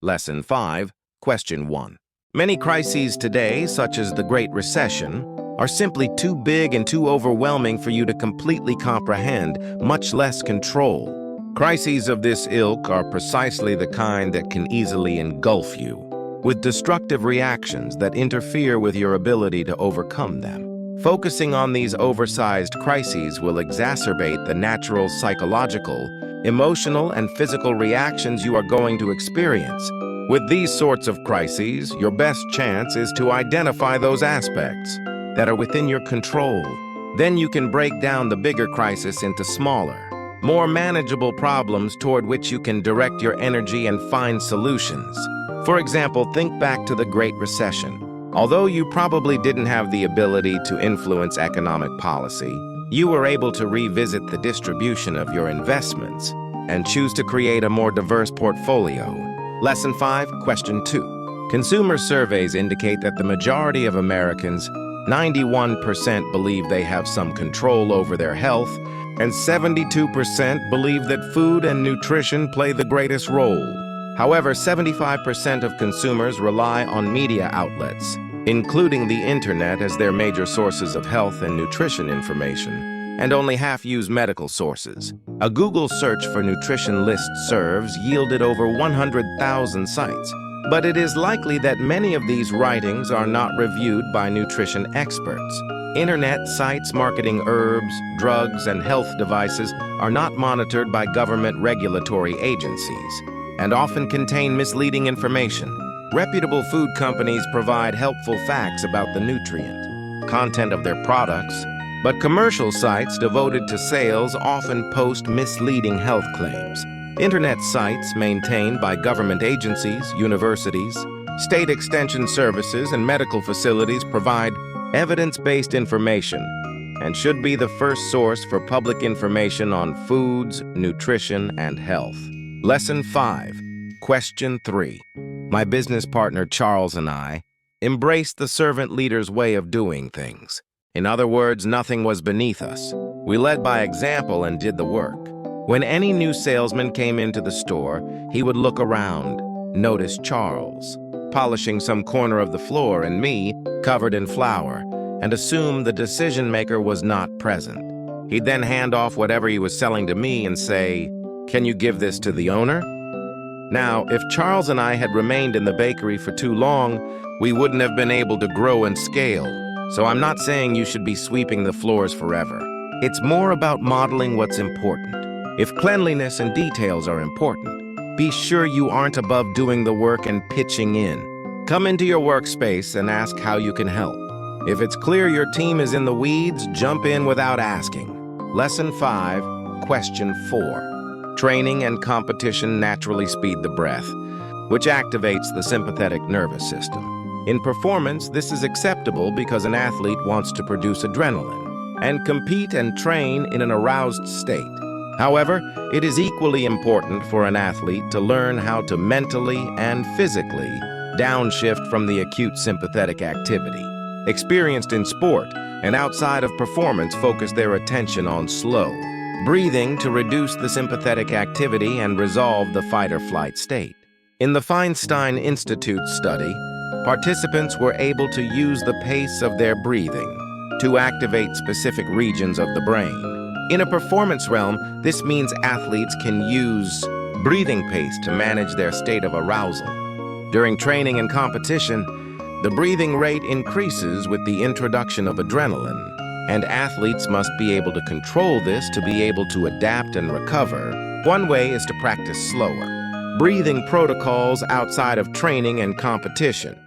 Lesson 5, Question 1. Many crises today, such as the Great Recession, are simply too big and too overwhelming for you to completely comprehend, much less control. Crises of this ilk are precisely the kind that can easily engulf you, with destructive reactions that interfere with your ability to overcome them. Focusing on these oversized crises will exacerbate the natural psychological, emotional, and physical reactions you are going to experience. With these sorts of crises, your best chance is to identify those aspects that are within your control. Then you can break down the bigger crisis into smaller, more manageable problems toward which you can direct your energy and find solutions. For example, think back to the Great Recession. Although you probably didn't have the ability to influence economic policy, you were able to revisit the distribution of your investments and choose to create a more diverse portfolio. Lesson 5, Question 2. Consumer surveys indicate that the majority of Americans, 91%, believe they have some control over their health, and 72% believe that food and nutrition play the greatest role. However, 75% of consumers rely on media outlets, including the internet, as their major sources of health and nutrition information, and only half use medical sources. A Google search for nutrition list serves yielded over 100,000 sites, but it is likely that many of these writings are not reviewed by nutrition experts. Internet sites marketing herbs, drugs, and health devices are not monitored by government regulatory agencies and often contain misleading information. Reputable food companies provide helpful facts about the nutrient content of their products, but commercial sites devoted to sales often post misleading health claims. Internet sites maintained by government agencies, universities, state extension services, and medical facilities provide evidence-based information and should be the first source for public information on foods, nutrition, and health. Lesson 5, Question 3. My business partner Charles and I embraced the servant leader's way of doing things. In other words, nothing was beneath us. We led by example and did the work. When any new salesman came into the store, he would look around, notice Charles polishing some corner of the floor and me covered in flour, and assume the decision maker was not present. He'd then hand off whatever he was selling to me and say, "Can you give this to the owner?" Now, if Charles and I had remained in the bakery for too long, we wouldn't have been able to grow and scale. So I'm not saying you should be sweeping the floors forever. It's more about modeling what's important. If cleanliness and details are important, be sure you aren't above doing the work and pitching in. Come into your workspace and ask how you can help. If it's clear your team is in the weeds, jump in without asking. Lesson 5, Question 4. Training and competition naturally speed the breath, which activates the sympathetic nervous system. In performance, this is acceptable because an athlete wants to produce adrenaline and compete and train in an aroused state. However, it is equally important for an athlete to learn how to mentally and physically downshift from the acute sympathetic activity. Experienced in sport and outside of performance focus their attention on slow breathing to reduce the sympathetic activity and resolve the fight-or-flight state. In the Feinstein Institute study, participants were able to use the pace of their breathing to activate specific regions of the brain. In a performance realm, this means athletes can use breathing pace to manage their state of arousal. During training and competition, the breathing rate increases with the introduction of adrenaline, and athletes must be able to control this to be able to adapt and recover. One way is to practice slower breathing protocols outside of training and competition.